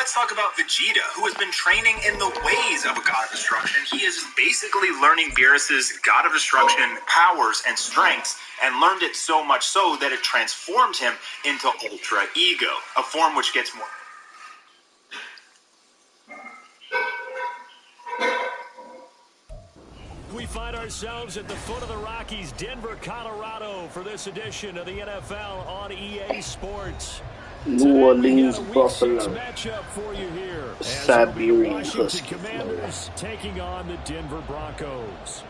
let's talk about Vegeta, who has been training in the ways of a god of destruction. He is basically learning Beerus's god of destruction powers and strengths, and learned it so much so that it transformed him into Ultra Ego, a form which gets more... We find ourselves at the foot of the Rockies, Denver, Colorado, for this edition of the NFL on EA Sports. New Orleans Buffalo, matchup for you here. Siberian Washington Commanders taking on the Denver Broncos.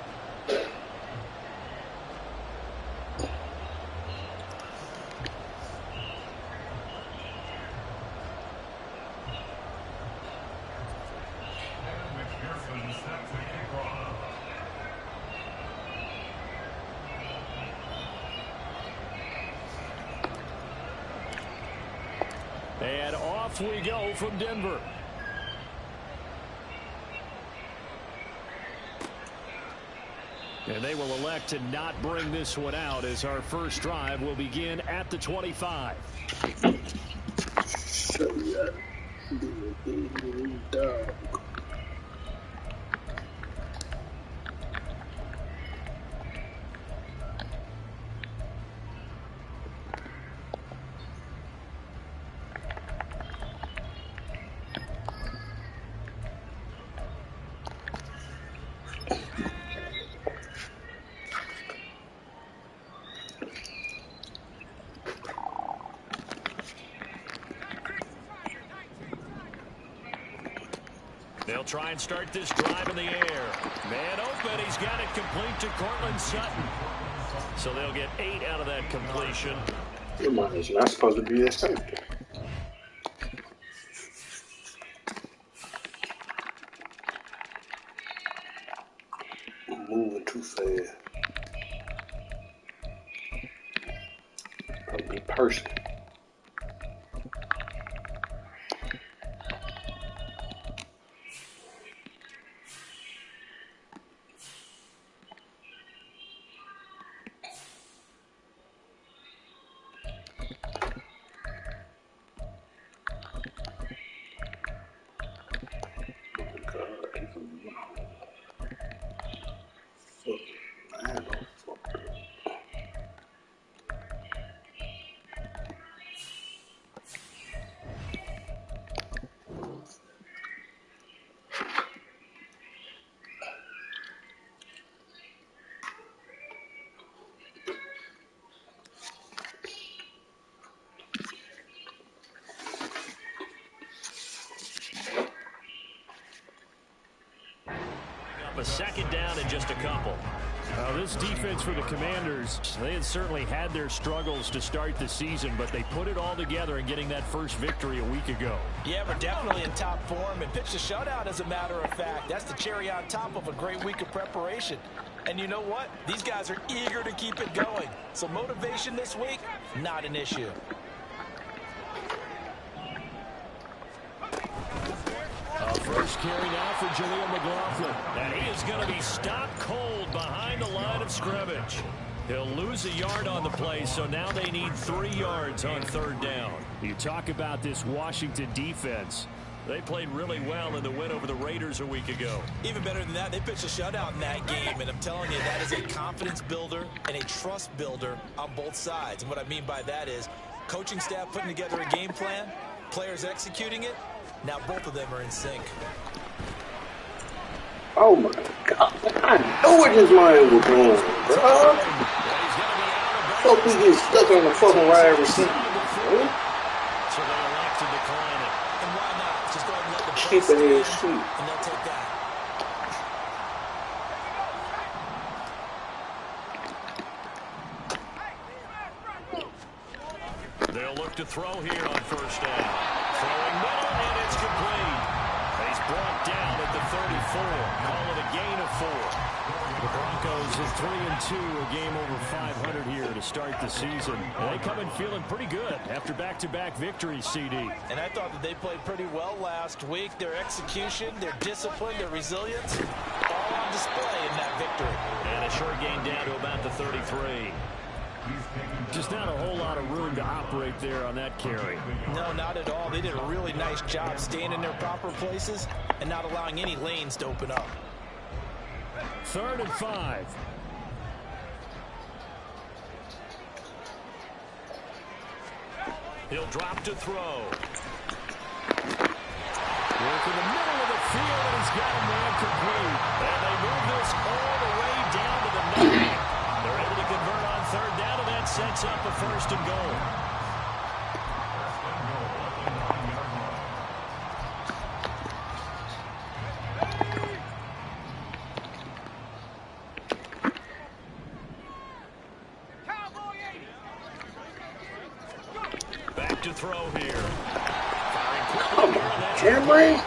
And off we go from Denver. And they will elect to not bring this one out as our first drive will begin at the 25. They'll try and start this drive in the air. Man open. He's got it complete to Cortland Sutton. So they'll get 8 out of that completion. Your mind is not supposed to be that simple. I'm moving too fast. Probably personal. A second down and just a couple. This defense for the Commanders, they had certainly had their struggles to start the season, but they put it all together in getting that first victory a week ago. Yeah, we're definitely in top form and pitched a shutout, as a matter of fact. That's the cherry on top of a great week of preparation. And you know what? These guys are eager to keep it going. So motivation this week, not an issue. First carry now for Jaleel McLaughlin. And he is going to be stopped cold behind the line of scrimmage. He'll lose a yard on the play, so now they need 3 yards on third down. You talk about this Washington defense. They played really well in the win over the Raiders a week ago. Even better than that, they pitched a shutout in that game, and I'm telling you, that is a confidence builder and a trust builder on both sides. And what I mean by that is coaching staff putting together a game plan, players executing it. Now both of them are in sync. Oh my God! I know what this man was doing, bro. Fuck, we get stuck on the fucking wide receiver. So they elect to decline it. And why not? Just go ahead and let the Keep it in shoot. And they'll take that. They'll look to throw here on first down. Throwing middle, and it's complete. He's brought down at the 34. Call it a gain of 4. The Broncos are 3-2, a game over 500 here to start the season. They come in feeling pretty good after back-to-back victories, CD. And I thought that they played pretty well last week. Their execution, their discipline, their resilience, all on display in that victory. And a short gain down to about the 33. Just not a whole lot of room to operate there on that carry. No, not at all. They did a really nice job staying in their proper places and not allowing any lanes to open up. 3rd and 5. He'll drop to throw. Work in the middle of the field, and he's got a man complete. And they move this all the way down to the 9. They're able to convert on 3rd down, and that sets up a 1st and goal. Back to throw here. Come on, Camry.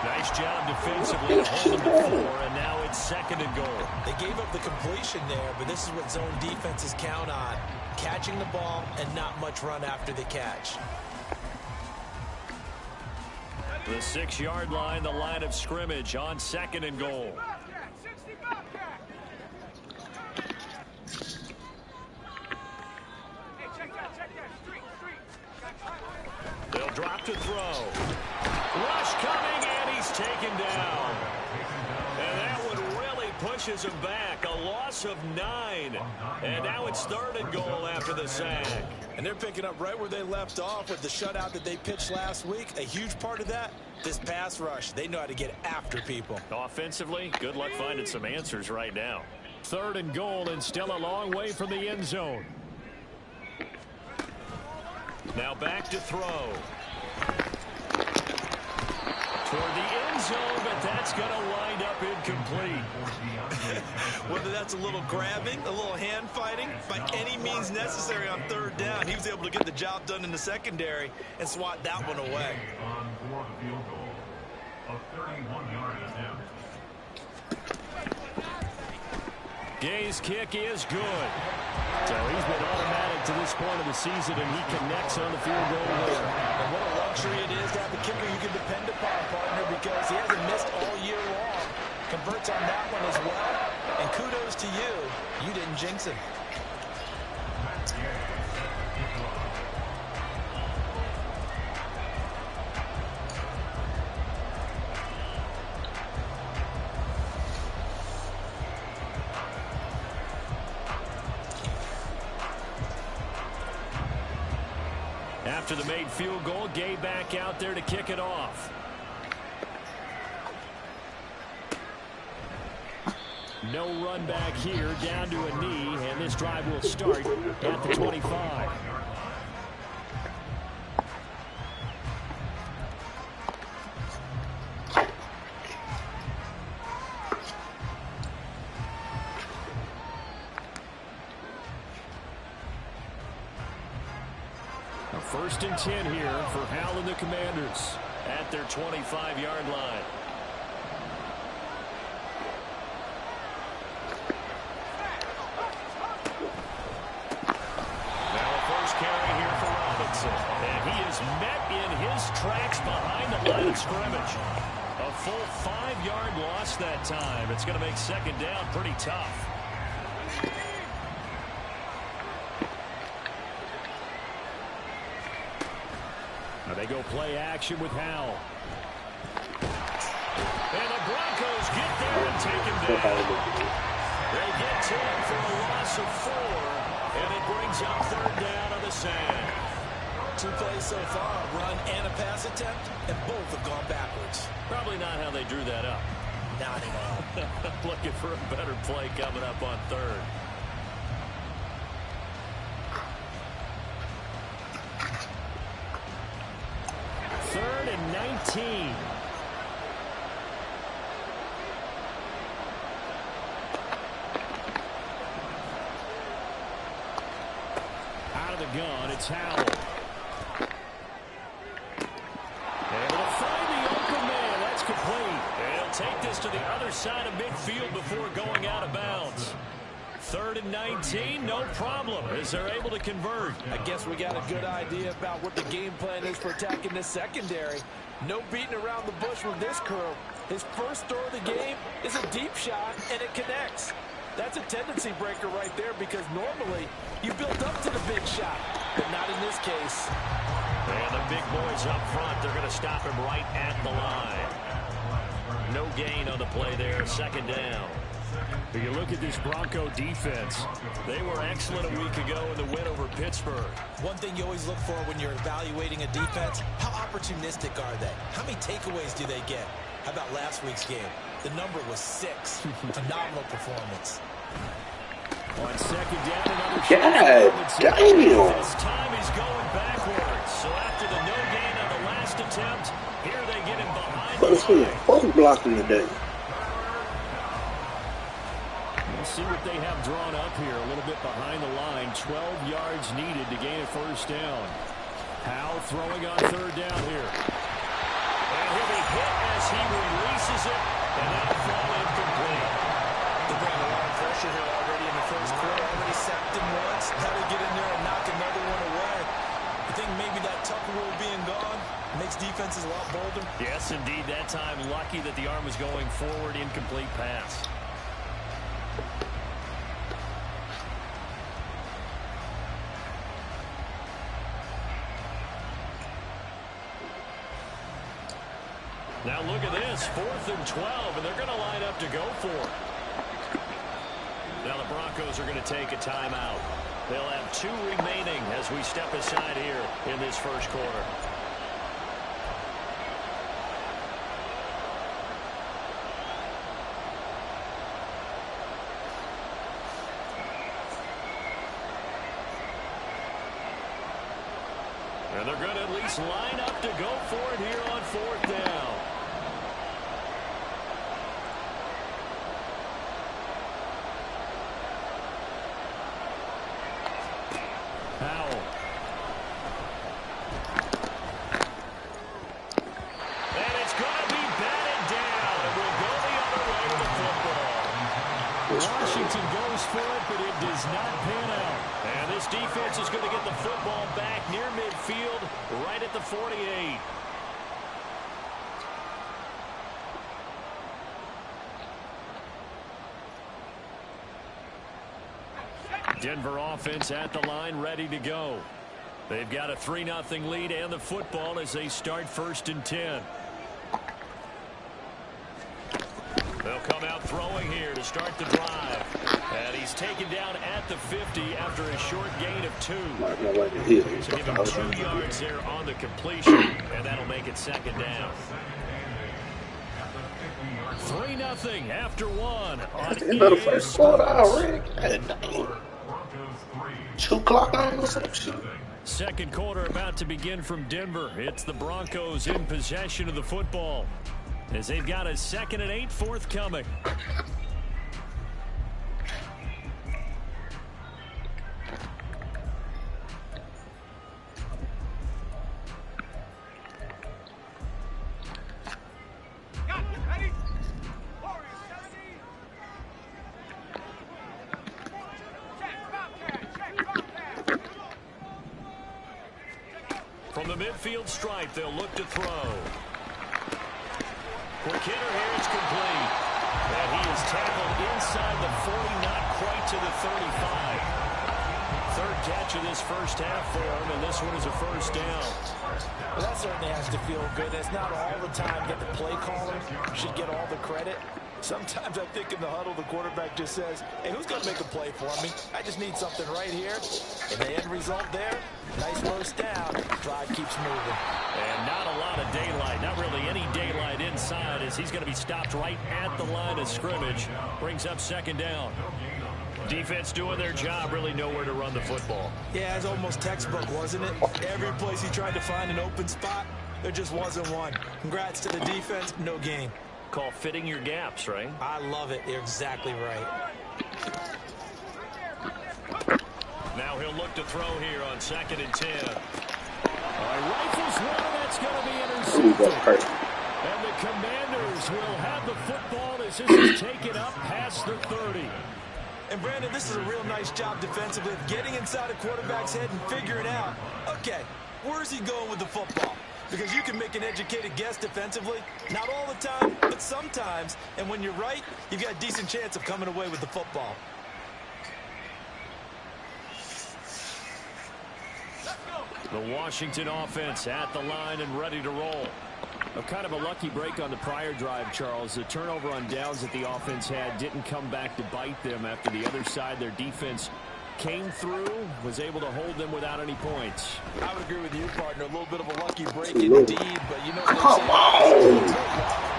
Nice job defensively to hold him to 4, and now it's 2nd and goal. They gave up the completion there, but this is what zone defenses count on. Catching the ball and not much run after the catch. The 6-yard line, the line of scrimmage on 2nd and goal. They'll drop to throw. Rush coming, and he's taken down. And that one really pushes him back. A loss of 9. And now it's 3rd and goal after the sack. And they're picking up right where they left off with the shutout that they pitched last week. A huge part of that, this pass rush. They know how to get after people. Offensively, good luck finding some answers right now. 3rd and goal, and still a long way from the end zone. Now back to throw. Toward the end zone, but that's going to wind up incomplete. Whether that's a little grabbing, a little hand fighting, by any means necessary on 3rd down, he was able to get the job done in the secondary and swat that one away. Gay's kick is good. So he's been automatic to this point of the season, and he connects on the field goal there. And what a luxury it is to have a kicker you can depend upon, partner, because he hasn't missed all year long. Converts on that one as well. And kudos to you. You didn't jinx him. After the made field goal, Gay back out there to kick it off. No run back here, down to a knee, and this drive will start at the 25. Now 1st and 10 here for Hal and the Commanders at their 25-yard line. And he is met in his tracks behind the line of scrimmage. A full 5-yard loss that time. It's going to make 2nd down pretty tough. Now they go play action with Howell. And the Broncos get there and take him down. They get to him for a loss of 4. And it brings up 3rd down on the sand. 2 plays so far, a run and a pass attempt, and both have gone backwards. Probably not how they drew that up. Not at all. Looking for a better play coming up on 3rd. Third and 19. Out of the gun, it's Howell. Able to find the open man. That's complete. And he'll take this to the other side of midfield before going out of bounds. 3rd and 19, no problem, as they're able to convert. I guess we got a good idea about what the game plan is for attacking this secondary. No beating around the bush with this crew. His first throw of the game is a deep shot, and it connects. That's a tendency breaker right there because normally you build up to the big shot, but not in this case. And the big boys up front, they're going to stop him right at the line. No gain on the play there, second down. If you look at this Bronco defense, they were excellent a week ago in the win over Pittsburgh. One thing you always look for when you're evaluating a defense, how opportunistic are they? How many takeaways do they get? How about last week's game? The number was 6. Phenomenal performance. On second down, another God damn. This time he's going backwards. So after the no gain on the last attempt, here they get him behind the line. Who's blocking today? We'll see what they have drawn up here. A little bit behind the line. 12 yards needed to gain a first down. Howe throwing on third down here. And he'll be hit as he releases it. And that'll fall incomplete. They're bringing a lot of pressure here already in the first quarter. Already sacked him once. How to get in there and knock another one away. I think maybe that Tucker rule being gone makes defenses a lot bolder. Yes, indeed. That time, lucky that the arm was going forward. Incomplete pass. Now look at this, 4th and 12, and they're going to line up to go for it. Now the Broncos are going to take a timeout. They'll have 2 remaining as we step aside here in this first quarter. And they're going to at least line up to go for it here on 4th down. Howell. And it's going to be batted down. And we'll go the other way to the football. Washington goes for it, but it does not pan out. And this defense is going to get the football back near midfield, right at the 48. Denver offense at the line, ready to go. They've got a 3-0 lead and the football as they start 1st and 10. They'll come out throwing here to start the drive. And he's taken down at the 50 after a short gain of 2. So give him 2 yards there on the completion, and that'll make it 2nd down. 3-0 after 1 on Into the first quarter already. God dang. 2 o'clock on the section. Second quarter about to begin from Denver. It's the Broncos in possession of the football as they've got a 2nd and 8 forthcoming. From the midfield stripe, they'll look to throw. Quick hitter here, it's complete. And he is tackled inside the 40, not quite to the 35. 3rd catch of this first half for him, and this one is a first down. Well, that certainly has to feel good. It's not all the time that the play caller should get all the credit. Sometimes I think in the huddle, the quarterback just says, hey, who's going to make a play for me? I just need something right here. And the end result there, nice first down. Drive keeps moving. And not a lot of daylight, not really any daylight inside as he's going to be stopped right at the line of scrimmage. Brings up 2nd down. Defense doing their job, really nowhere to run the football. Yeah, it's almost textbook, wasn't it? Every place he tried to find an open spot, there just wasn't one. Congrats to the defense, no gain. Call fitting your gaps, right? I love it. You're exactly right. Now he'll look to throw here on 2nd and 10. Rifles one, that's going to be intercepted. And the Commanders will have the football as this is taken up past the 30. And Brandon, this is a real nice job defensively of getting inside a quarterback's head and figuring out, okay, where's he going with the football? because you can make an educated guess defensively. Not all the time, but sometimes. And when you're right, you've got a decent chance of coming away with the football. The Washington offense at the line and ready to roll. Kind of a lucky break on the prior drive, Charles. The turnover on downs that the offense had didn't come back to bite them after the other side. Their defense came through, was able to hold them without any points. I would agree with you, partner. A little bit of a lucky break indeed, but you know what they say?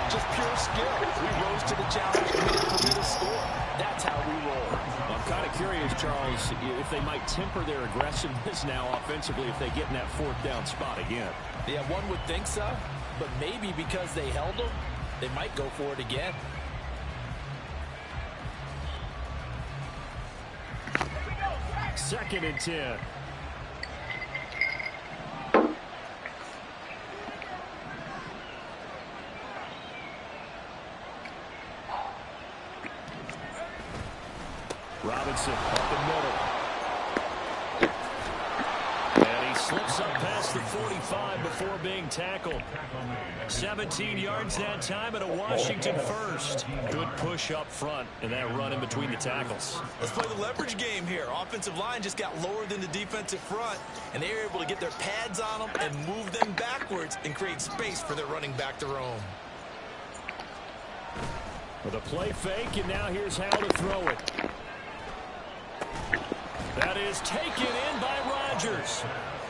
Just pure skill. We rose to the challenge and made it for me to score. That's how we roll. I'm kind of curious, Charles, if they might temper their aggressiveness now offensively if they get in that fourth down spot again. Yeah, one would think so, but maybe because they held them, they might go for it again. Second and 10. Robinson up the middle. And he slips up past the 45 before being tackled. 17 yards that time and a Washington first. Good push up front and that run in between the tackles. Let's play the leverage game here. Offensive line just got lower than the defensive front, and they were able to get their pads on them and move them backwards and create space for their running back to roam. With a play fake, and now here's how to throw it. That is taken in by Rodgers.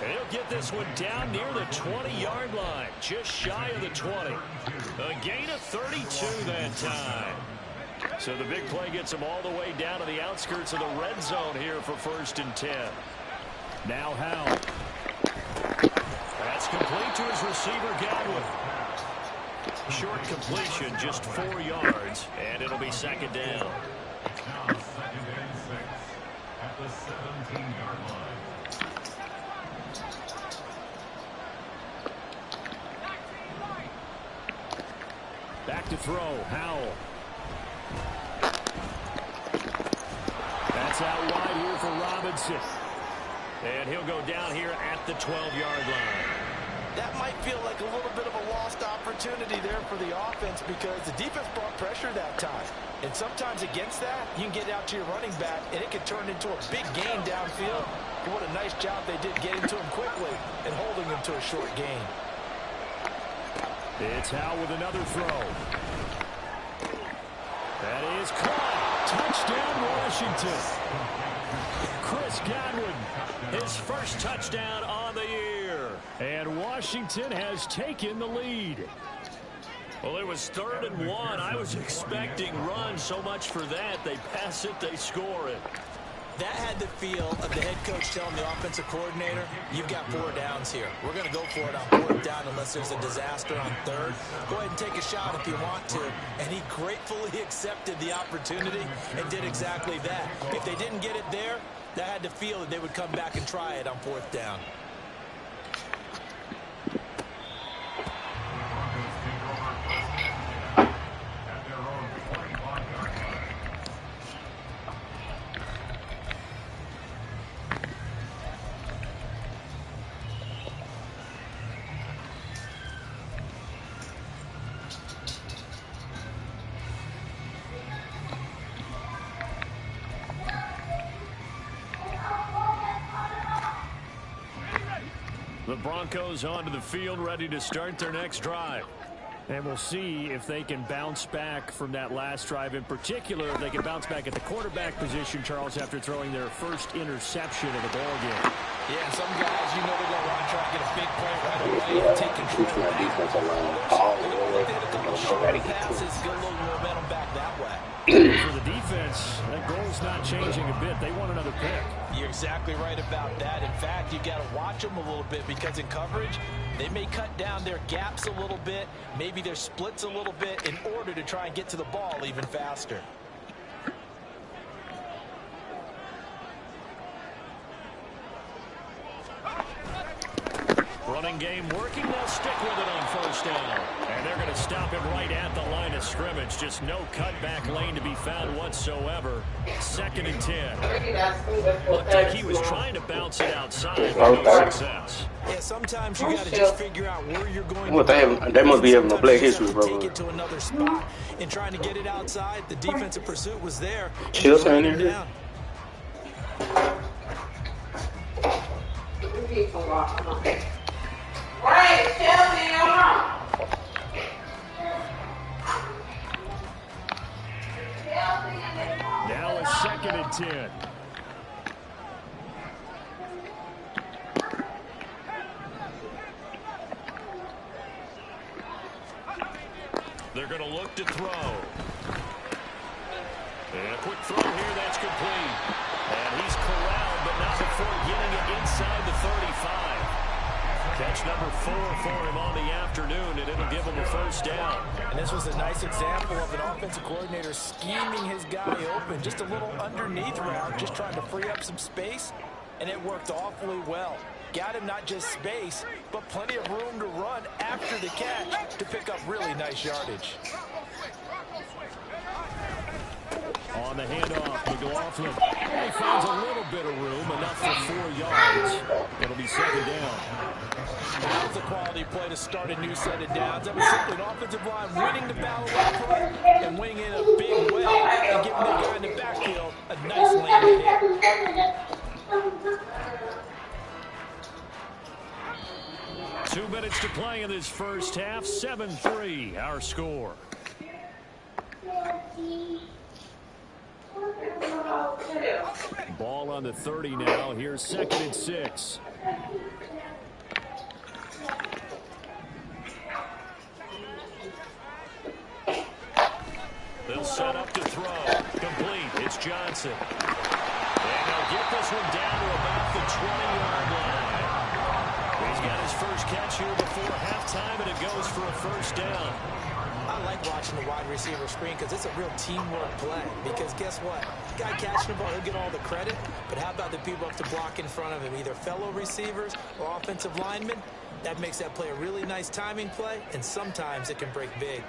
And he'll get this one down near the 20-yard line, just shy of the 20. A gain of 32 that time. So the big play gets him all the way down to the outskirts of the red zone here for 1st and 10. Now Howell. That's complete to his receiver, Godwin. Short completion, just 4 yards, and it'll be 2nd down. At the 17-yard line. Back to throw, Howell. That's out wide here for Robinson. And he'll go down here at the 12-yard line. That might feel like a little bit of a lost opportunity there for the offense because the defense brought pressure that time. And sometimes against that, you can get out to your running back, and it can turn into a big gain downfield. But what a nice job they did getting to him quickly and holding him to a short gain. It's Howell with another throw. That is caught. Touchdown, Washington. Chris Godwin, his first touchdown on the year. And Washington has taken the lead. Well, it was 3rd and 1. I was expecting run. So much for that. They pass it, they score it. That had the feel of the head coach telling the offensive coordinator, you've got 4 downs here. We're going to go for it on 4th down unless there's a disaster on 3rd. Go ahead and take a shot if you want to. And he gratefully accepted the opportunity and did exactly that. If they didn't get it there, that had the feel that they would come back and try it on 4th down. The Broncos onto the field, ready to start their next drive. And we'll see if they can bounce back from that last drive. In particular, if they can bounce back at the quarterback position, Charles, after throwing their first interception of the ball game. Yeah, and some guys, you know they're going to want to try to get a big play right away and take control of that. Defensive line all the way. They had a couple of short passes, get a little momentum back that way. For the defense, that goal's not changing a bit. They want another pick. You're exactly right about that. In fact, you got to watch them a little bit because in coverage, they may cut down their gaps a little bit, maybe their splits a little bit in order to try and get to the ball even faster. Running game working. They'll stick with it on 1st down. And they're going to stop him right at the line of scrimmage. Just no cutback lane to be found whatsoever. 2nd and 10. Looked like he was trying to bounce it outside, but no success. Yeah, sometimes you got to just figure out where you're going What they must be having a Black History, bro. Take it to another spot and trying to get it outside. The defensive pursuit was there. Chill's in here. Down. Now a 2nd and 10. They're going to look to throw. And a quick throw here, that's complete. And he's corralled, but not before getting it inside the 35. Catch number 4 for him on the afternoon, and it'll give him a first down. And this was a nice example of an offensive coordinator scheming his guy open. Just a little underneath route, just trying to free up some space, and it worked awfully well. Got him not just space, but plenty of room to run after the catch to pick up really nice yardage. On the handoff, McLaughlin. He finds a little bit of room, enough for 4 yards. It'll be 2nd down. That was a quality play to start a new set of downs. That was simply an offensive line winning the battle of play and winning in a big way and giving the guy in the backfield a nice landing hit. 2 minutes to play in this first half. 7-3, our score. Ball on the 30 now. Here's 2nd and 6. They'll set up to throw. Complete. It's Johnson. And they'll get this one down to about the 20-yard line. He's got his first catch here before halftime, and it goes for a first down. I like watching the wide receiver screen because it's a real teamwork play. Because guess what? The guy catching the ball, he'll get all the credit. But how about the people up to block in front of him, either fellow receivers or offensive linemen? That makes that play a really nice timing play, and sometimes it can break big.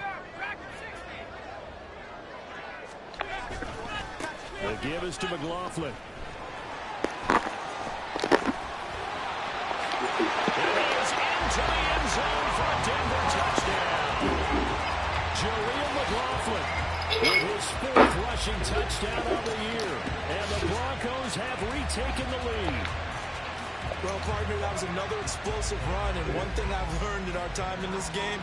The give is to McLaughlin. It is into the end zone for a Denver touchdown. Jaleel McLaughlin with his 4th rushing touchdown of the year. And the Broncos have retaken the lead. Well, partner, that was another explosive run. And one thing I've learned in our time in this game,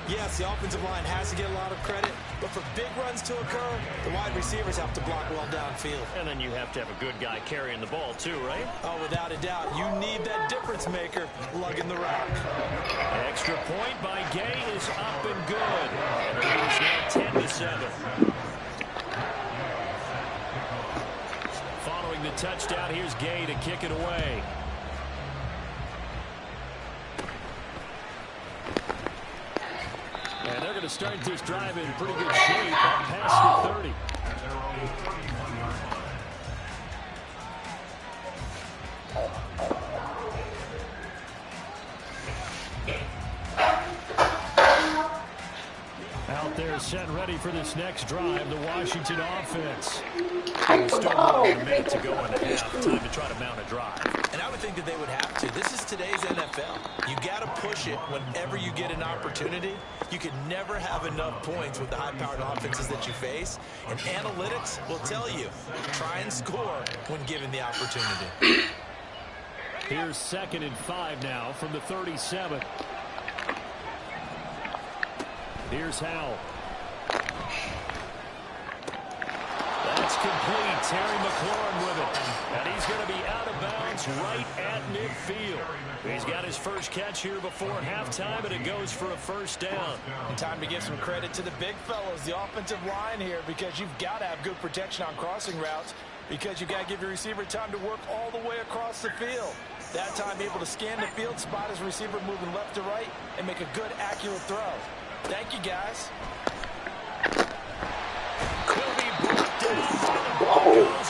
yes, the offensive line has to get a lot of credit, but for big runs to occur, the wide receivers have to block well downfield. And then you have to have a good guy carrying the ball too, right? Oh, without a doubt. You need that difference maker lugging the rock. Extra point by Gay is up and good. And it is now 10-7. Following the touchdown, here's Gay to kick it away. And they're going to start this drive in pretty good shape past the 30. Out there set ready for this next drive, the Washington offense. There's still more than a minute to go in the half. Time to try to mount a drive. And I would think that they would have to. This is today's NFL. You got to push it whenever you get an opportunity. You can never have enough points with the high-powered offenses that you face. And analytics will tell you, try and score when given the opportunity. Here's 2nd and 5 now from the 37. Here's Howell. That's complete. Terry McLaurin with it. And he's going to be out of bounds right at midfield. He's got his first catch here before halftime, and it goes for a first down. And time to give some credit to the big fellows, the offensive line here, because you've got to have good protection on crossing routes, because you've got to give your receiver time to work all the way across the field. That time able to scan the field, spot his receiver moving left to right, and make a good, accurate throw. Thank you, guys.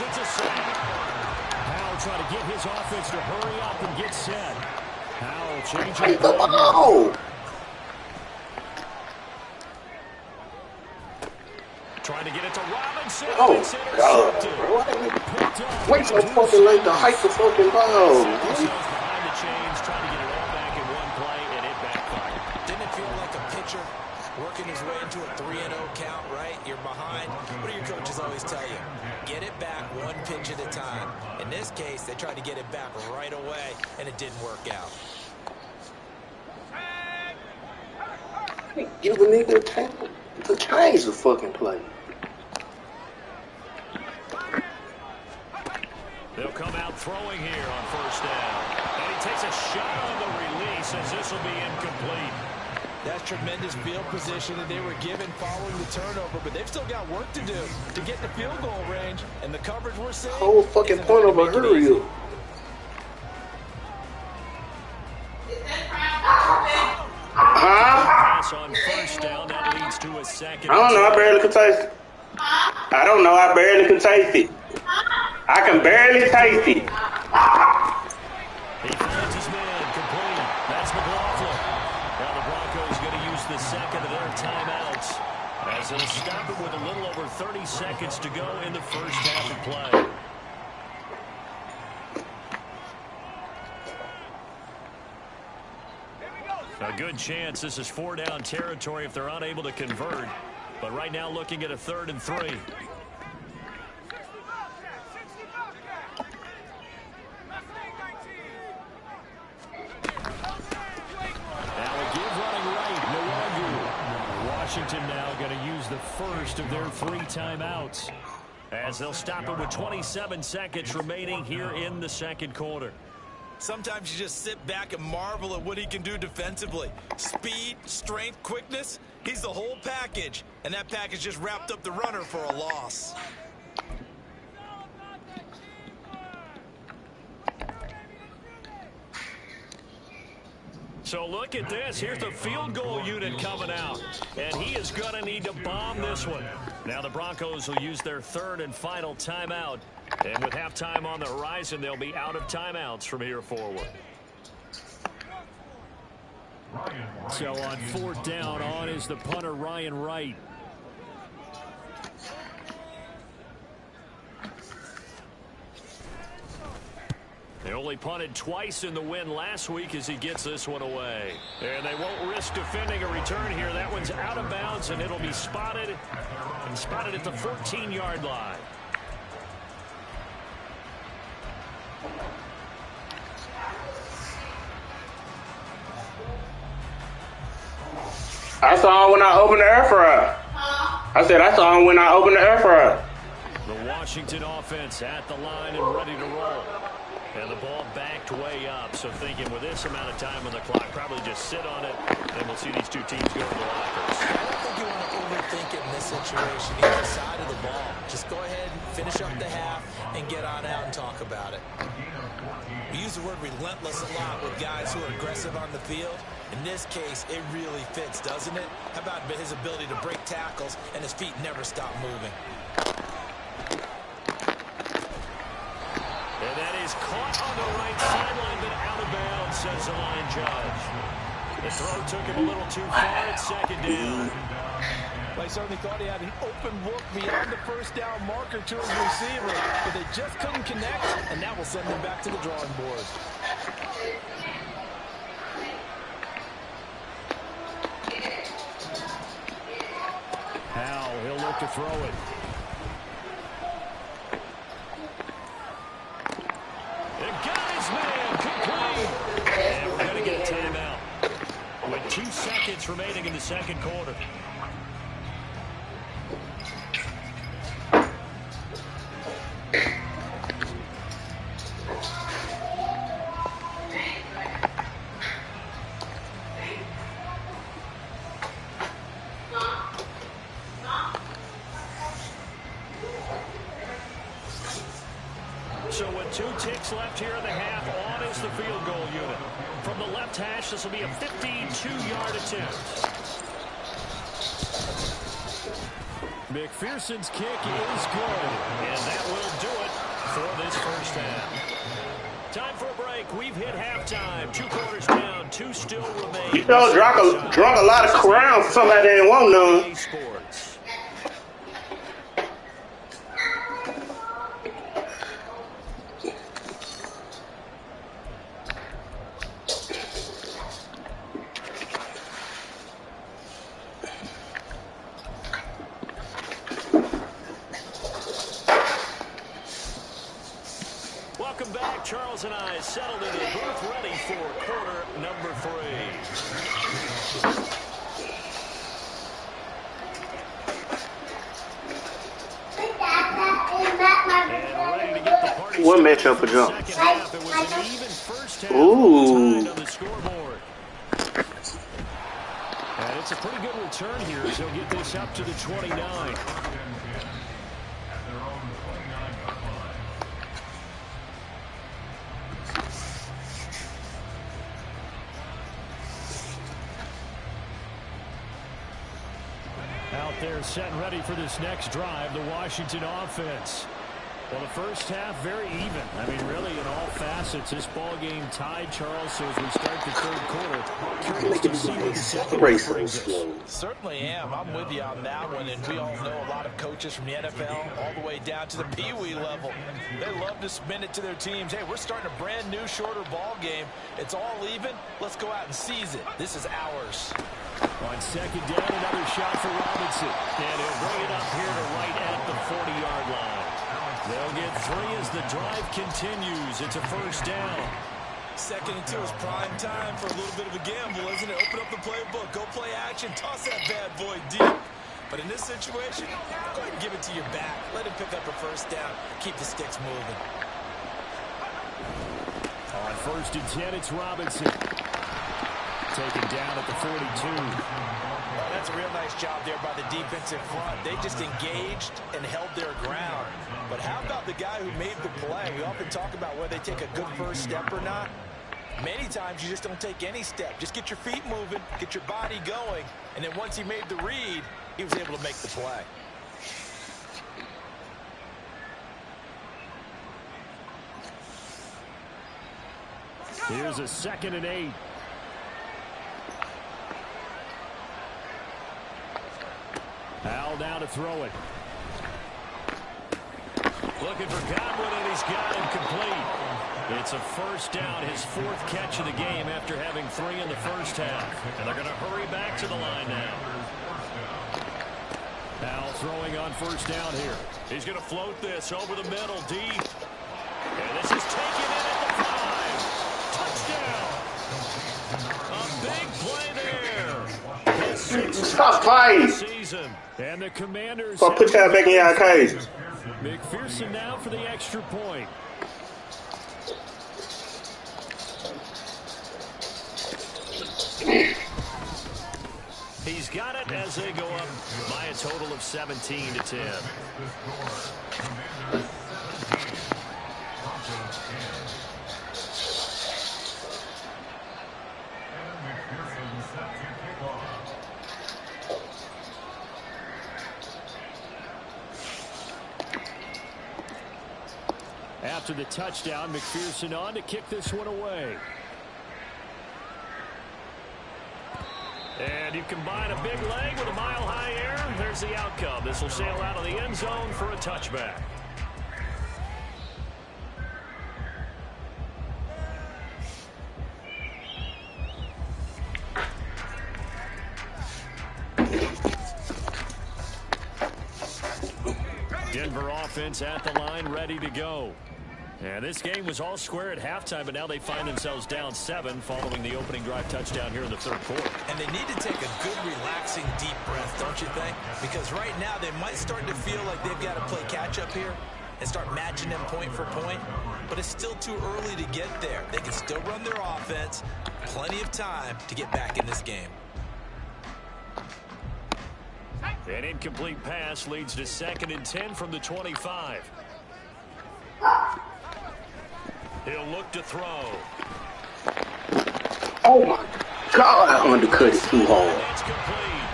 It's a sack. Howell trying to get his offense to hurry up and get set. Howell changing the ball. Trying to get it to Robinson. Oh, God. Wait so fucking late to hike the fucking ball. Behind the chains, trying to get it pitcher working his way into a 3-0 count, right? You're behind. What do your coaches always tell you? Get it back one pitch at a time. In this case, they tried to get it back right away, and it didn't work out. Give a nigga a chance to change the fucking play. They'll come out throwing here on first down. And he takes a shot on the release as this will be incomplete. That's tremendous field position that they were given following the turnover, but they've still got work to do to get the field goal range, and the coverage we're seeing. Whole fucking point of a hurry up. Pass on first down, that leads to a second. I don't know. I barely can taste it. I don't know. I barely can taste it. I can barely taste it. He finds his man complete. That's McLaughlin. Now the Broncos going to use the second of their timeouts as they'll stop it with a little over 30 seconds to go in the first half of play. A good chance this is 4-down territory if they're unable to convert. But right now looking at a 3rd and 3. Now a give running right. Nwangu. Washington now going to use the first of their 3 timeouts as they'll stop it with 27 seconds remaining here in the second quarter. Sometimes you just sit back and marvel at what he can do defensively. Speed, strength, quickness. He's the whole package. And that package just wrapped up the runner for a loss. So look at this. Here's the field goal unit coming out. And he is going to need to bomb this one. Now the Broncos will use their 3rd and final timeout. And with halftime on the horizon, they'll be out of timeouts from here forward. So on 4th down, on is the punter, Ryan Wright. They only punted twice in the win last week as he gets this one away. And they won't risk defending a return here. That one's out of bounds, and it'll be spotted at the 14-yard line. I saw him when I opened the air fryer. I said I saw him when I opened the air fryer. The Washington offense at the line and ready to roll. And the ball backed way up. So thinking with this amount of time on the clock, probably just sit on it, and we'll see these two teams go to the lockers. I don't think you want to overthink it in this situation. Either side of the ball. Just go ahead, finish up the half, and get on out and talk about it. We use the word relentless a lot with guys who are aggressive on the field. In this case, it really fits, doesn't it? How about his ability to break tackles and his feet never stop moving? And that is caught on the right sideline, but out of bounds, says the line judge. The throw took him a little too far at 2nd down. Well, he certainly thought he had an open look beyond the first down marker to his receiver, but they just couldn't connect, and that will send them back to the drawing board. Howell, he'll look to throw it. They got his man, complete. And we're going to get a timeout with 2 seconds remaining in the second quarter. So with 2 ticks left here in the half, on is the field goal unit. From the left hash, this will be a 52-yard attempt. McPherson's kick is good. And that will do it for this first half. Time for a break. We've hit halftime. 2 quarters down. 2 still remain. You know, drunk a lot of crown for somebody that didn't want none. Sports. Charles and I settled into the booth ready for quarter number 3. What matchup would jump? Half, it was an even first half. Ooh. On the scoreboard. And it's a pretty good return here as he'll get this up to the 29. At their own 29-yard line. Out there set and ready for this next drive, the Washington offense. Well, the first half, very even. I mean, really, in all facets, this ball game tied, Charles. So as we start the third quarter, curious to see what the second half brings us. Certainly am. I'm with you on that one. And we all know a lot of coaches from the NFL all the way down to the Pee Wee level. They love to spin it to their teams. Hey, we're starting a brand new, shorter ball game. It's all even. Let's go out and seize it. This is ours. On second down, another shot for Robinson. And he'll bring it up here to right at the 40-yard line. They'll get 3 as the drive continues. It's a first down. 2nd and 2 is prime time for a little bit of a gamble, isn't it? Open up the playbook, go play action, toss that bad boy deep. But in this situation, go ahead and give it to your back. Let him pick up a first down. Keep the sticks moving. On 1st and 10, it's Robinson. Taken down at the 42. Well, that's a real nice job there by the defensive front. They just engaged and held their ground. But how about the guy who made the play? We often talk about whether they take a good first step or not. Many times you just don't take any step. Just get your feet moving, get your body going, and then once he made the read, he was able to make the play. Here's a 2nd and 8. Al now to throw it. Looking for Godwin, and he's got him complete. It's a first down, his 4th catch of the game after having 3 in the first half. And they're going to hurry back to the line now. Al throwing on first down here. He's going to float this over the middle, deep. And this is taken in at the 5. Touchdown. A big play there. Stop fighting. And the Commanders So put that back in your cage. McPherson now for the extra point. He's got it as they go up by a total of 17-10. After the touchdown, McPherson on to kick this one away. And you combine a big leg with a mile-high air, there's the outcome. This will sail out of the end zone for a touchback. Denver offense at the line, ready to go. And this game was all square at halftime, but now they find themselves down 7 following the opening drive touchdown here in the third quarter. And they need to take a good, relaxing, deep breath, don't you think? Because right now they might start to feel like they've got to play catch-up here and start matching them point for point. But it's still too early to get there. They can still run their offense. Plenty of time to get back in this game. An incomplete pass leads to 2nd and 10 from the 25. He'll look to throw. Oh my God, I undercut it too hard. It's complete.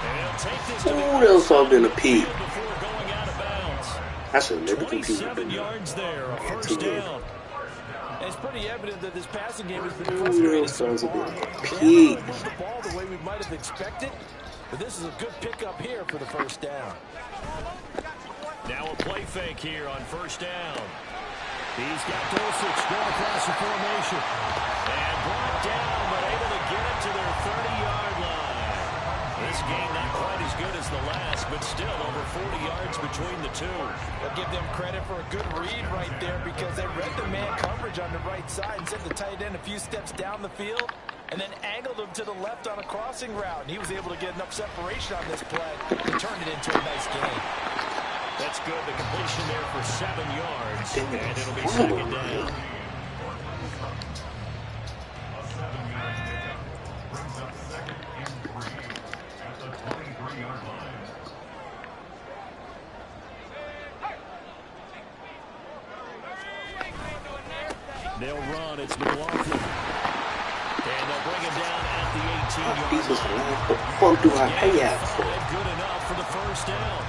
And he'll take this Ooh, that was something in the peak. before going out of bounds. I should have never 27 yards there, a first down. It's pretty evident that this passing game has been Ooh, frustrating that so was a far. bit They haven't peak. moved the ball the way we might have expected, but this is a good pickup here for the first down. Now a play fake here on first down. He's got Dulcich going across the formation. And brought down, but able to get it to their 30-yard line. This game not quite as good as the last, but still over 40 yards between the two. I'll give them credit for a good read right there because they read the man coverage on the right side and sent the tight end a few steps down the field and then angled him to the left on a crossing route. And he was able to get enough separation on this play to turn it into a nice game. That's good. The completion there for 7 yards, and it'll be second down. A 7-yard pickup brings up second and 3 at the 23-yard line. They'll run. It's McLaughlin. And they'll bring him down at the 18-yard These was the line. last. What the fuck do I pay out for? Good enough for the first down.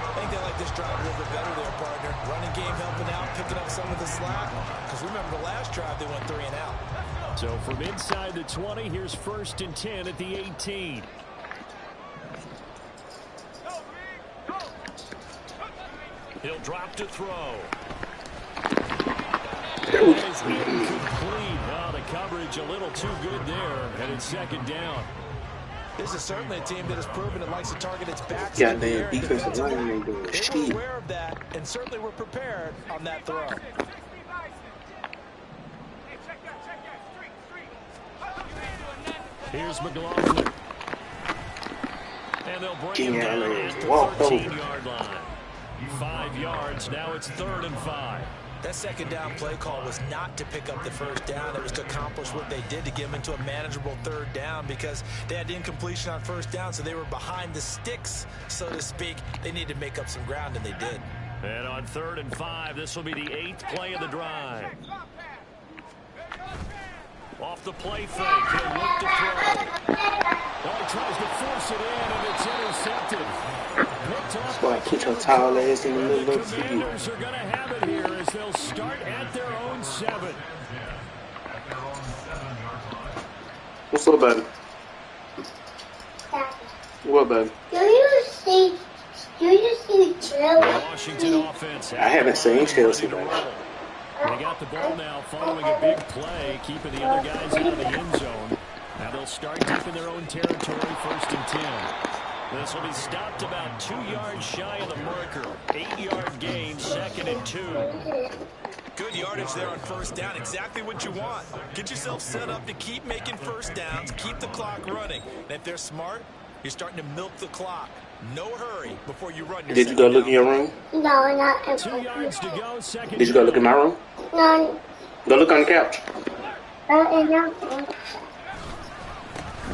I think they like this drive a little bit better there, partner. Running game helping out, picking up some of the slack. Because remember the last drive, they went 3 and out. So from inside the 20, here's 1st and 10 at the 18. He'll drop to throw. That is incomplete. Oh, the coverage a little too good there, and it's second down. This is certainly a team that has proven it likes to target its backs. Yeah, their defensive line ain't doing They were shit. aware of that and certainly were prepared on that throw. Here's McLaughlin. And they'll bring him down at the Walk over. 13-yard line. 5 yards. Now it's 3rd and 5. That second down play call was not to pick up the first down. It was to accomplish what they did to get them into a manageable 3rd down because they had incompletion on 1st down, so they were behind the sticks, so to speak. They needed to make up some ground, and they did. And on 3rd and 5, this will be the 8th play of the drive. Off the play fake, he'll look to throw. Oh, he tries to force it in, and it's intercepted. That's why I put your towel ass in the middle of the field. Commanders are going to have it here as they'll start at their own 7. What's up, baby? What, baby? Do you see Chelsea? Washington offense. I haven't seen Chelsea, baby. They got the ball now following a big play, keeping the other guys out of the end zone. Now they'll start deep in their own territory, 1st and 10. This will be stopped about 2 yards shy of the marker. 8-yard gain, 2nd and 2. Good yardage there on 1st down. Exactly what you want. Get yourself set up to keep making 1st downs, keep the clock running. And if they're smart, you're starting to milk the clock. No hurry before you run your Did you go look in your room? No, not 2 yards to go, 2nd. Did you go look in my room? No, Go look on the couch.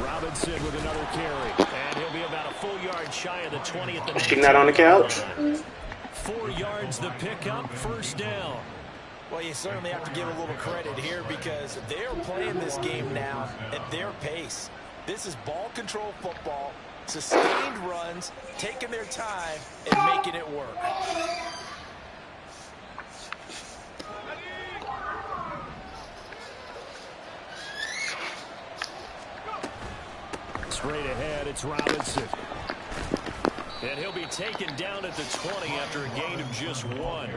Robinson with another carry. And he'll be about a full yard shy of the 20 at the She not on the couch? 4 yards the pickup, 1st down. Well, you certainly have to give a little credit here because they're playing this game now at their pace. This is ball control football, sustained runs, taking their time, and making it work. Straight ahead, it's Robinson. And he'll be taken down at the 20 after a gain of just 1.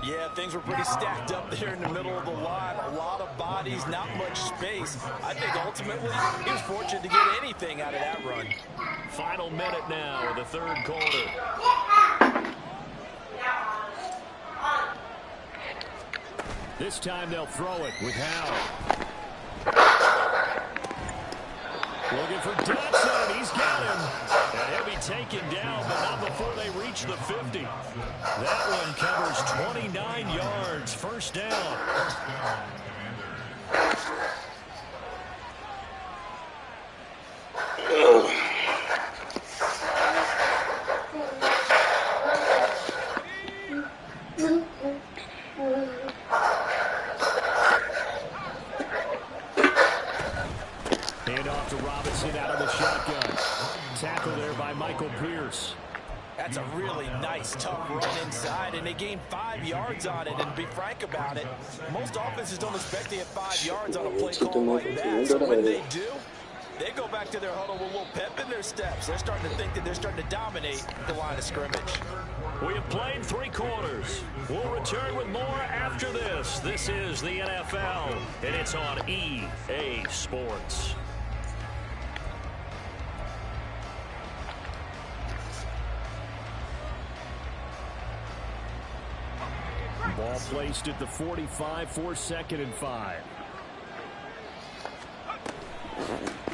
Yeah, things were pretty stacked up there in the middle of the line. A lot of bodies, not much space. I think ultimately he was fortunate to get anything out of that run. Final minute now of the 3rd quarter. This time they'll throw it with Howe. Looking for Dotson. He's got him. And he'll be taken down, but not before they reach the 50. That one covers 29 yards. 1st down. Handoff to Robinson out of the shotgun. Tackle there by Michael Pierce. That's a really nice, tough run inside, and they gained 5 yards on it. And to be frank about it, most offenses don't expect to get 5 yards on a play call like that. So when they do, they go back to their huddle with a little pep in their steps. They're starting to think that they're starting to dominate the line of scrimmage. We have played 3 quarters. We'll return with more after this. This is the NFL, and it's on EA Sports. Ball placed at the 45 for 2nd and 5.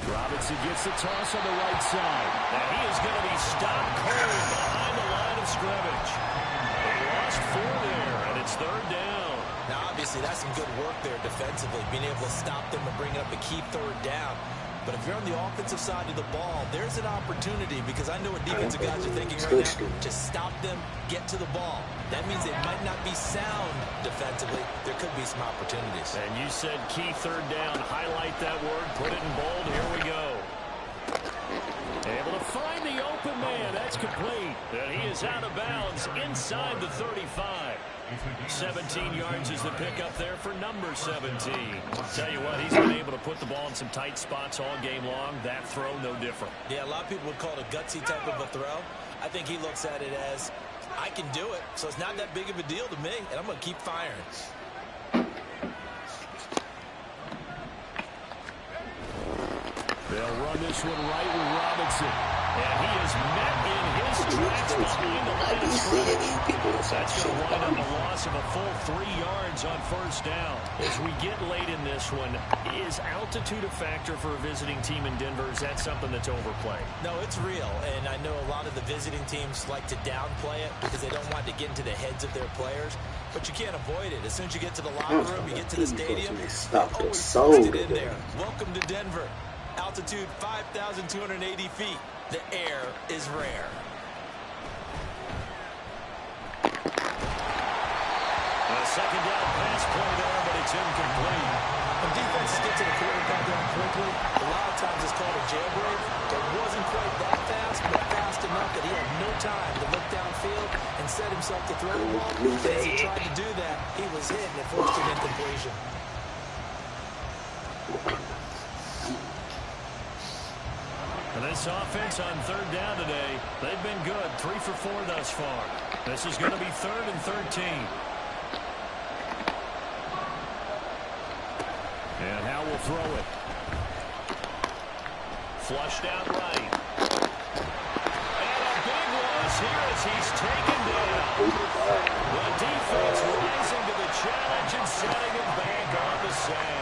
Robinson gets the toss on the right side. And he is going to be stopped cold behind the line of scrimmage. They lost 4 there, and it's 3rd down. Now, obviously, that's some good work there defensively, being able to stop them and bring up a key 3rd down. But if you're on the offensive side of the ball, there's an opportunity, because I know what defensive guys are thinking right now, to stop them, get to the ball. That means they might not be sound defensively. There could be some opportunities. And you said key 3rd down. Highlight that word. Put it in bold. Here we go. Able to find the open man. That's complete. And he is out of bounds inside the 35. 17 yards is the pickup there for number 17. Tell you what, he's been able to put the ball in some tight spots all game long. That throw, no different. Yeah, a lot of people would call it a gutsy type of a throw. I think he looks at it as, I can do it, so it's not that big of a deal to me, and I'm going to keep firing. They'll run this one right with Robinson. And he is met in his tracks behind the line of scrimmage. That's going to wind up a loss of a full 3 yards on 1st down. As we get late in this one, is altitude a factor for a visiting team in Denver? Is that something that's overplayed? No, it's real, and I know a lot of the visiting teams like to downplay it because they don't want to get into the heads of their players, but you can't avoid it. As soon as you get to the locker room, you get to the stadium, they always post it in there. Welcome to Denver. Altitude 5,280 feet. The air is rare. A 2nd down pass play there, but it's incomplete. When defenses get to the quarterback down quickly, a lot of times it's called a jailbreak. It wasn't quite that fast, but fast enough that he had no time to look downfield and set himself to throw the ball. As he tried to do that, he was hit and it forced an incompletion. And this offense on 3rd down today, they've been good. 3 for 4 thus far. This is going to be 3rd and 13. And Howell will throw it. Flushed out right. And a big loss here as he's taken down. The defense rising to the challenge and setting him back on the sand.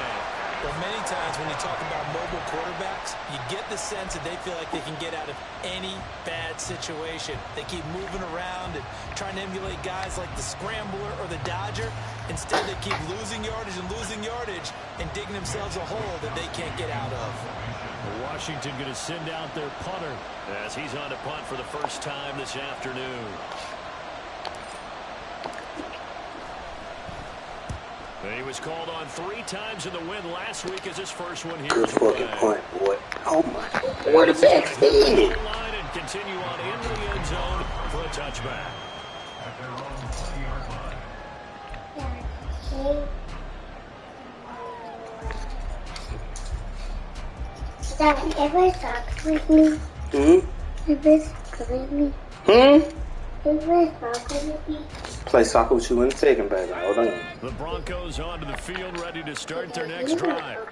Well, many times when you talk about mobile quarterbacks, you get the sense that they feel like they can get out of any bad situation. They keep moving around and trying to emulate guys like the Scrambler or the Dodger. Instead, they keep losing yardage and digging themselves a hole that they can't get out of. Washington going to send out their punter as he's on to punt for the first time this afternoon. He was called on 3 times in the win last week as his first one here. Good fucking punt, boy. Oh my God. What a backspin. And continue on into the end zone for a touchback. At their own 20-yard line. Daddy, ever talk with me? Ever talk with me? Ever talk with me? Play soccer with you in a second, baby. Hold on. The Broncos onto the field, ready to start their next drive.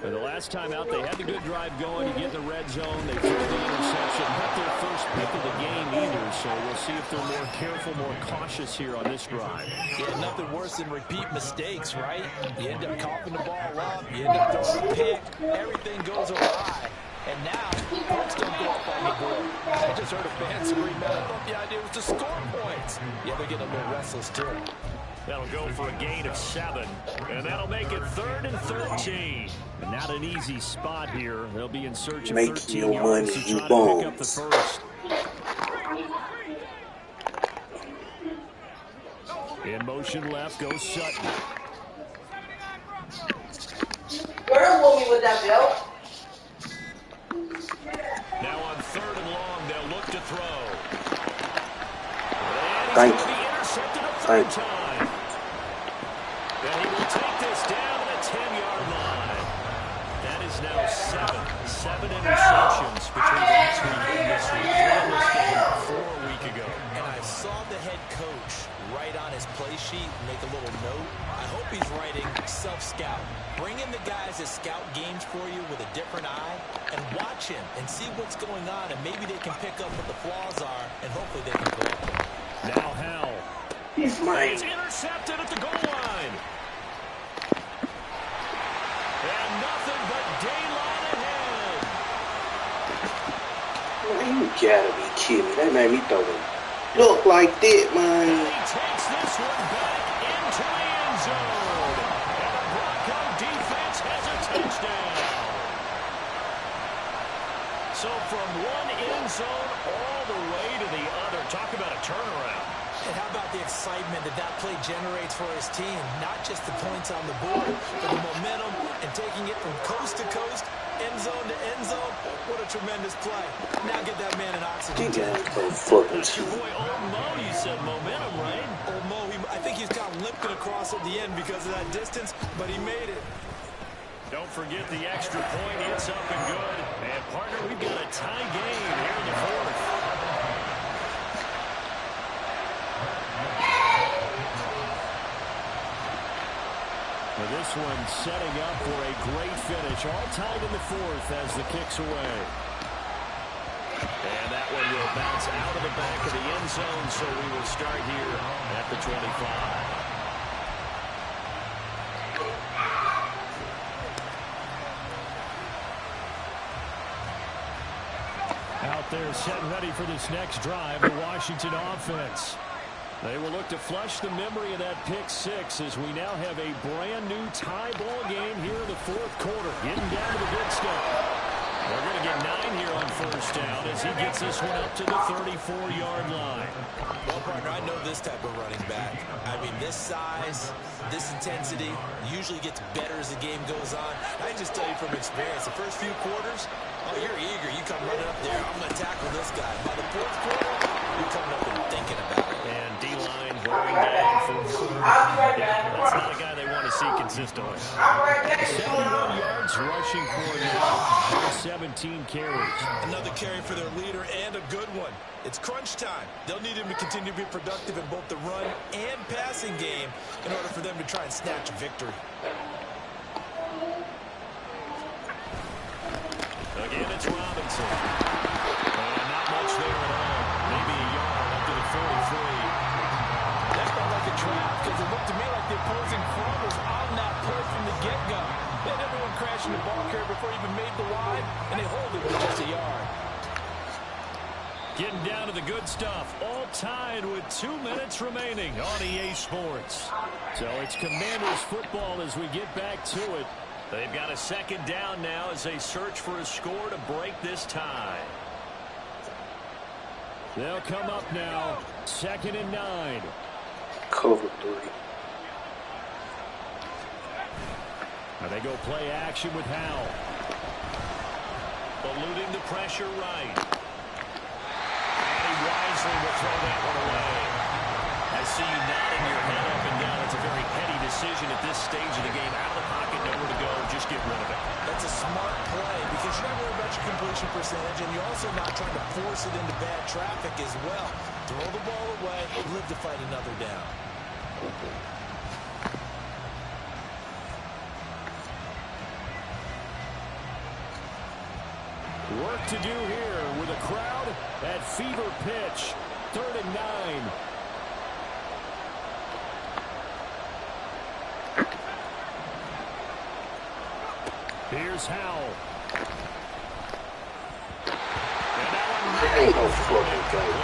And the last time out, they had the good drive going. You get in the red zone. They threw the interception. Not their first pick of the game either, so we'll see if they're more careful, more cautious here on this drive. Yeah, nothing worse than repeat mistakes, right? You end up coughing the ball up. You end up throwing a pick. Everything goes awry. And now, points don't go up on the board. I just heard a fan scream out. I thought the idea was to score points. Yeah, they're getting a little restless, too. That'll go for a gain of 7. And that'll make it 3rd and 13. And not an easy spot here. They'll be in search of 13 yards to try to pick up the first. In motion left goes Sutton. Girl, me with that belt. Now on 3rd and long, they'll look to throw. Thank you. Thank you. And he will take this down at the 10-yard line. That is now 7 interceptions between last week and this week. This game 4 a week ago. And I saw the head coach write on his play sheet, make a little note. I hope he's writing self-scout. Bring in the guys that scout games for you with a different eye and watch him and see what's going on, and maybe they can pick up what the flaws are, and hopefully they can correct them. Now Howell. He's mine. He's intercepted at the goal line. And nothing but daylight ahead. Man, you gotta be kidding me. They made me throw it. Look like that, man. And he takes this one back into the end zone. And the Bronco defense has a touchdown. So from one end zone all the way to the other. Talk about a turnaround. And how about the excitement that that play generates for his team? Not just the points on the board, but the momentum and taking it from coast to coast, end zone to end zone. What a tremendous play. Now get that man an oxygen tank. That's your boy, Old Mo. You said momentum, right? Old Mo, I think he's kind of limping across at the end because of that distance, but he made it. Don't forget the extra point. It's up and good. And, partner, we've got a tie game here in the fourth. This one setting up for a great finish. All tied in the fourth as the kick's away. And that one will bounce out of the back of the end zone, so we will start here at the 25. Out there set and ready for this next drive, the Washington offense. They will look to flush the memory of that pick six as we now have a brand new tie ball game here in the fourth quarter. Getting down to the good stuff. They're going to get 9 here on first down as he gets this one up to the 34-yard line. Well, partner, I know this type of running back. I mean, this size, this intensity usually gets better as the game goes on. I can just tell you from experience, the first few quarters, oh, you're eager. You come running up there. I'm going to tackle this guy. By the fourth quarter, you're coming up and thinking about it. And D-line wearing down for that's not a guy they want to see consistently. 71 yards rushing for now. 17 carries. Another carry for their leader and a good one. It's crunch time. They'll need him to continue to be productive in both the run and passing game in order for them to try and snatch a victory. Again, it's Robinson. And not much there at all. Maybe a yard up to the 43. That felt like a trap because it looked to me like the opposing front was on that play from the get-go. They had everyone crashing the ball carrier before he even made the line, and they hold it with just a yard. Getting down to the good stuff. All tied with 2 minutes remaining on EA Sports. So it's Commanders football as we get back to it. They've got a second down now as they search for a score to break this tie. They'll come up now. 2nd and 9. Cover 3. Now they go play action with Howell. Eluding the pressure right. And he wisely will throw that one away. I see you nodding your head up and down. It's a very heady decision at this stage of the game. Out of the pocket, nowhere to go. Just get rid of it. That's a smart play because you're not worried about your completion percentage, and you're also not trying to force it into bad traffic as well. Throw the ball away and live to fight another down. Work to do here with a crowd at fever pitch. 3rd and 9. Here's Howell. And that one Ain't no fucking game.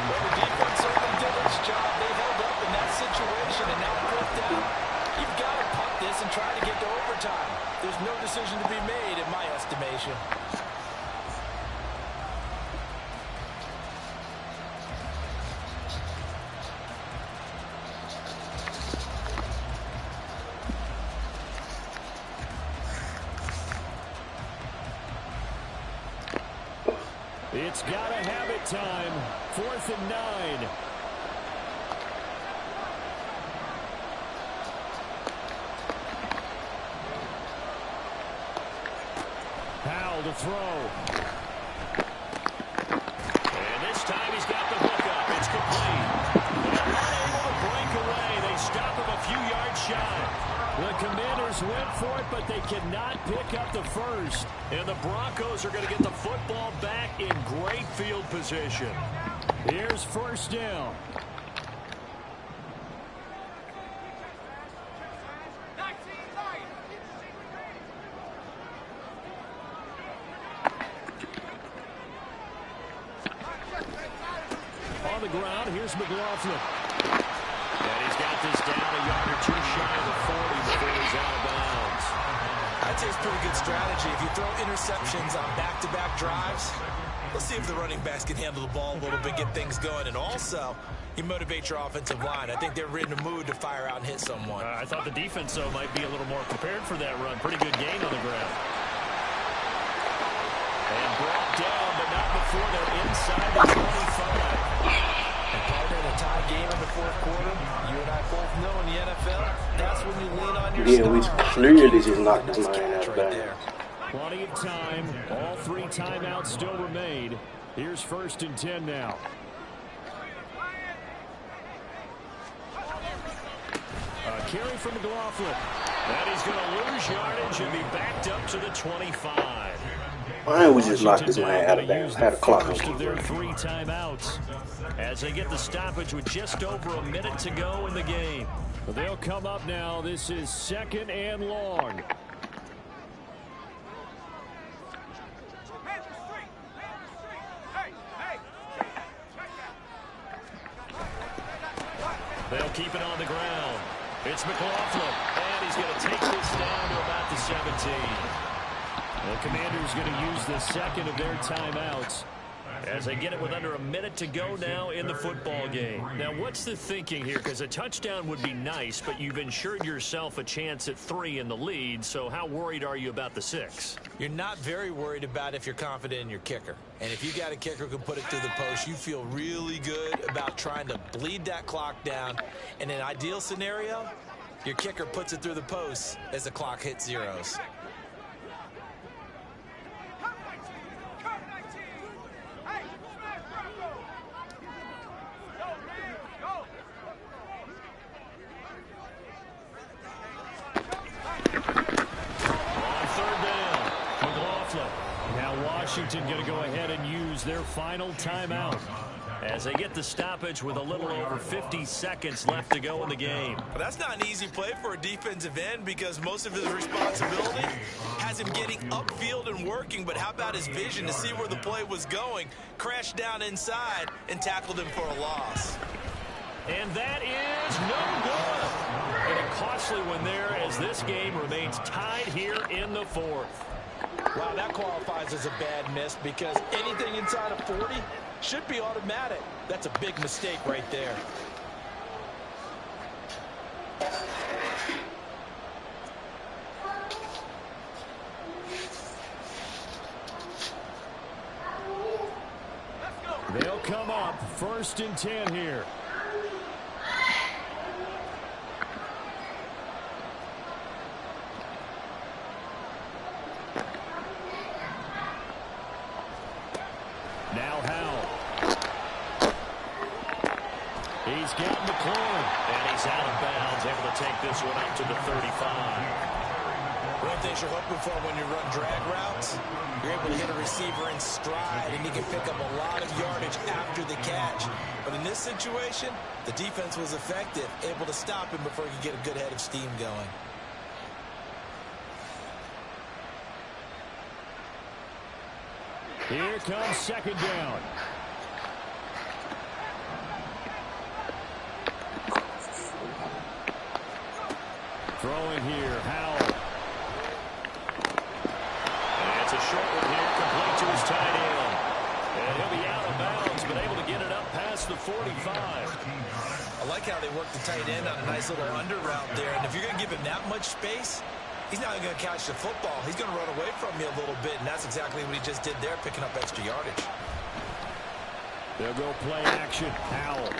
Well, the defense certainly did its job. They held up in that situation, and now 4th down. You've got to punt this and try to get to overtime. There's no decision to be made, in my estimation. It's got to have it time. 4th and 9. Howell to throw. And this time he's got the hook up. It's complete. They're unable to break away. They stop him a few yards shy. The Commanders went for it, but they cannot pick up the first. And the Broncos are going to get the football back in great field position. Here's 1st down. On the ground, here's McLaughlin. And he's got this down a yard or two shy of the 40 before he's out of bounds. I'd say it's pretty good strategy. If you throw interceptions on back-to-back drives, let's see if the running backs can handle the ball a little bit, get things going. And also, you motivate your offensive line. I think they're in the mood to fire out and hit someone. I thought the defense, though, might be a little more prepared for that run. Pretty good gain on the ground. And brought down, but not before they're inside the 25. And partner, in a tie game in the fourth quarter, you and I both know in the NFL, that's when you lean on your Yeah, we clearly just knocked this man out right back. there. Plenty of time. All 3 timeouts still remain. Here's 1st and 10 now. A carry from McLaughlin. And he's going to lose yardage and be backed up to the 25. Why don't we just knock this man out of bounds? Had a clock on First of their him. 3 timeouts as they get the stoppage with just over a minute to go in the game. They'll come up now. This is 2nd and long. They'll keep it on the ground. It's McLaughlin, and he's going to take this down to about the 17. The Commanders going to use the 2nd of their timeouts as they get it with under a minute to go now in the football game. Now, what's the thinking here? Because a touchdown would be nice, but you've ensured yourself a chance at 3 in the lead, so how worried are you about the 6? You're not very worried about if you're confident in your kicker. And if you got a kicker who can put it through the post, you feel really good about trying to bleed that clock down. In an ideal scenario, your kicker puts it through the post as the clock hits zeros. Washington going to go ahead and use their final timeout as they get the stoppage with a little over 50 seconds left to go in the game. Well, that's not an easy play for a defensive end because most of his responsibility has him getting upfield and working, but how about his vision to see where the play was going, crashed down inside, and tackled him for a loss. And that is no good. And a costly one there as this game remains tied here in the 4th. Wow, that qualifies as a bad miss because anything inside of 40 should be automatic. That's a big mistake right there. They'll come up 1st and 10 here. Now Howell. He's got McLaurin, and he's out of bounds, able to take this one up to the 35. One thing you're hoping for when you run drag routes, you're able to hit a receiver in stride, and you can pick up a lot of yardage after the catch. But in this situation, the defense was effective, able to stop him before he could get a good head of steam going. Here comes 2nd down. Throwing here, Howell. And it's a short one here, complete to his tight end. And he'll be out of bounds, but able to get it up past the 45. I like how they work the tight end on a nice little under route there. And if you're going to give him that much space, he's not going to catch the football. He's going to run away from you a little bit, and that's exactly what he just did there, picking up extra yardage. They'll go play action. Howell.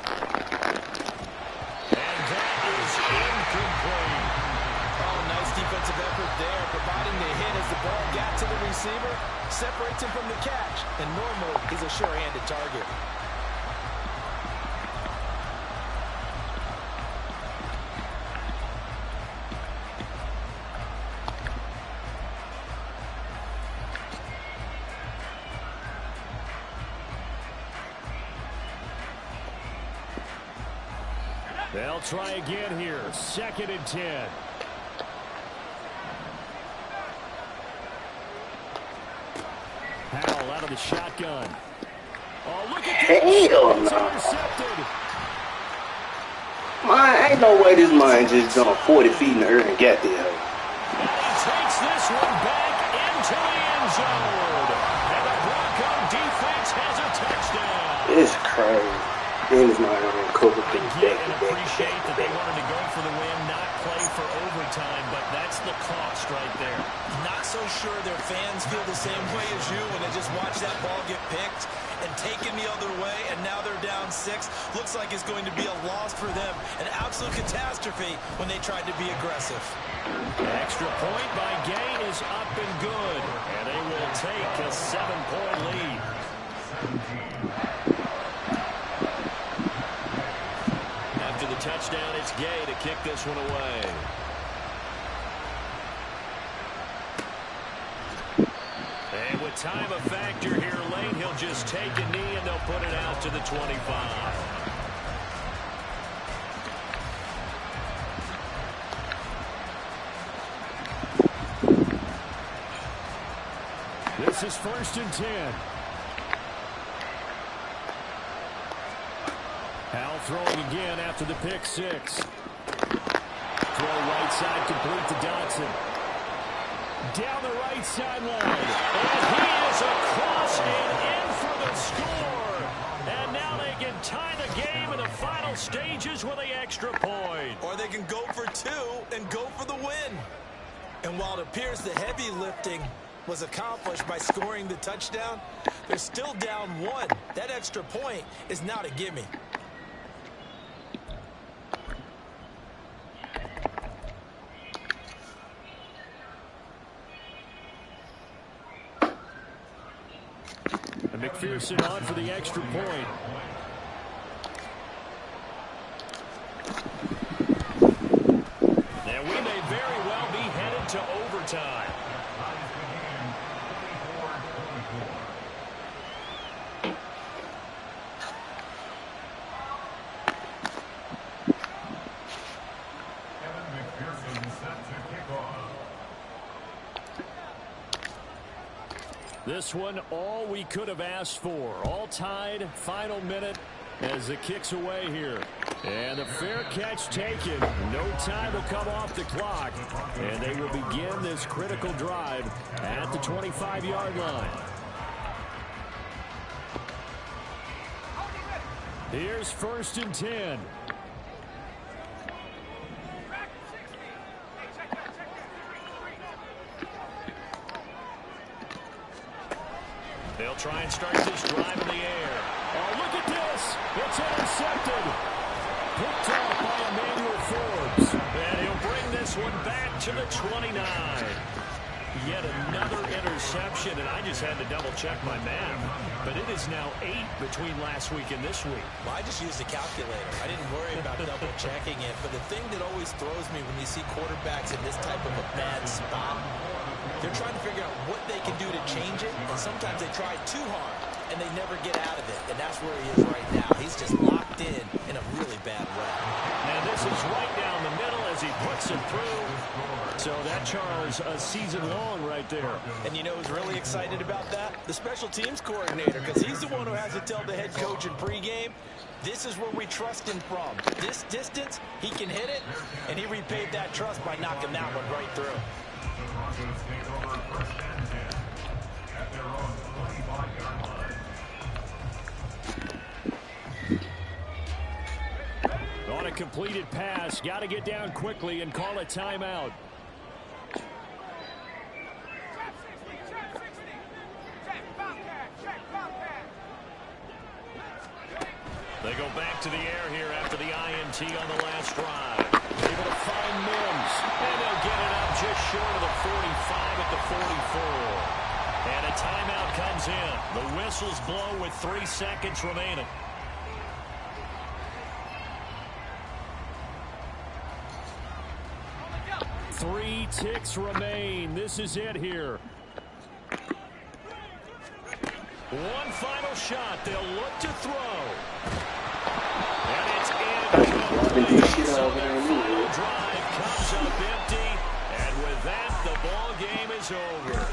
And that is incomplete. Oh, nice defensive effort there, providing the hit as the ball got to the receiver, separates him from the catch, and normally he's a sure-handed target. They'll try again here. 2nd and 10. Howell out of the shotgun. Oh, look at Hell this. no. It's intercepted. Man, ain't no way this man just jumped 40 feet in the air and got there. And he takes this one back into the end zone. And the Bronco defense has a touchdown. It's crazy. Then this man on cover I get and appreciate that they wanted to go for the win, not play for overtime, but that's the cost right there. Not so sure their fans feel the same way as you when they just watch that ball get picked and taken the other way, and now they're down 6. Looks like it's going to be a loss for them. An absolute catastrophe when they tried to be aggressive. Extra point by Gain is up and good, and they will take a 7-point lead. After the touchdown, it's Gay to kick this one away. And with time a factor here late, he'll just take a knee and they'll put it out to the 25. This is 1st and 10. Howell throwing again after the pick 6. Throw right side complete to Dotson. Down the right sideline. And he is across and in for the score. And now they can tie the game in the final stages with the extra point. Or they can go for 2 and go for the win. And while it appears the heavy lifting was accomplished by scoring the touchdown, they're still down 1. That extra point is not a gimme. And McPherson on for the extra point. And we may very well be headed to overtime. Kevin McPherson set to kick off. This one, all we could have asked for. All tied, final minute as it kicks away here. And the fair catch taken. No time will come off the clock. And they will begin this critical drive at the 25-yard line. Here's 1st and 10. They'll try and start this drive in the air. Oh, look at this. It's intercepted. Picked off by Emmanuel Forbes. And he'll bring this one back to the 29. Yet another interception, and I just had to double-check my math. But it is now 8 between last week and this week. Well, I just used a calculator. I didn't worry about double-checking it. But the thing that always throws me when you see quarterbacks in this type of a bad spot, they're trying to figure out what they can do to change it, and sometimes they try too hard, and they never get out of it, and that's where he is right now. He's just locked in a really bad way. And this is right down the middle as he puts it through. So that, Charles, a season long right there. And you know who's really excited about that? The special teams coordinator, because he's the one who has to tell the head coach in pregame, this is where we trust him from. This distance, he can hit it, and he repaid that trust by knocking that one right through. The Broncos take over 1st and 10 at their own 25-yard line. On a completed pass, got to get down quickly and call a timeout. They go back to the air here after the INT on the last drive. Able to find Mims, and they'll get it up just short of the 45 at the 44. And a timeout comes in. The whistles blow with 3 seconds remaining. Three ticks remain. This is it here. One final shot. They'll look to throw. And it's in. So their final drive comes up empty. And with that, the ball game is over.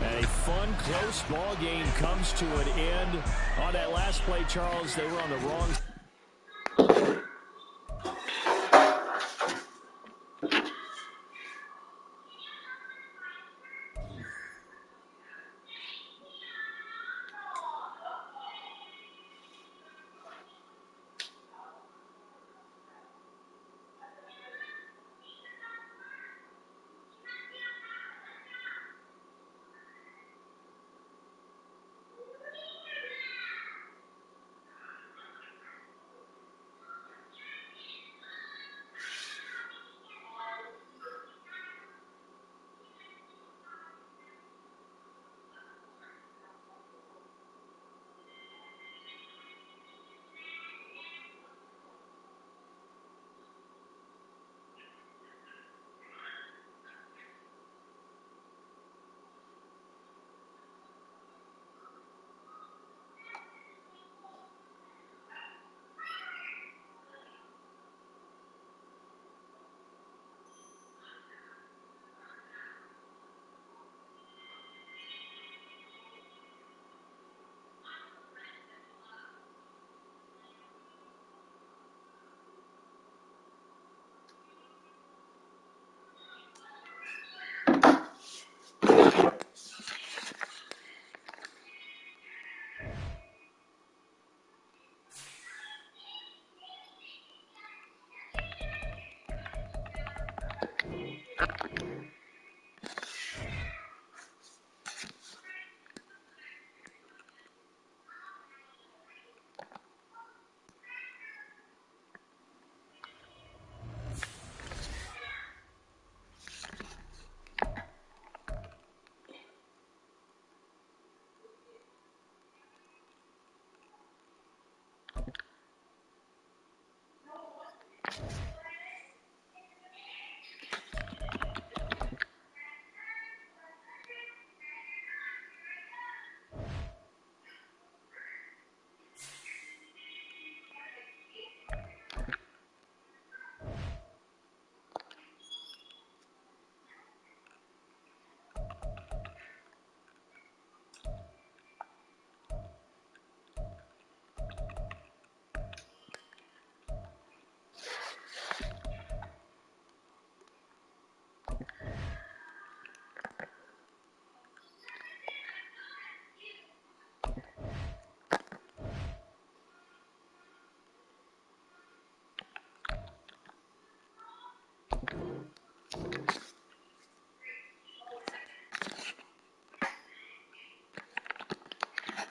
And a fun, close ball game comes to an end. On that last play, Charles, they were on the wrong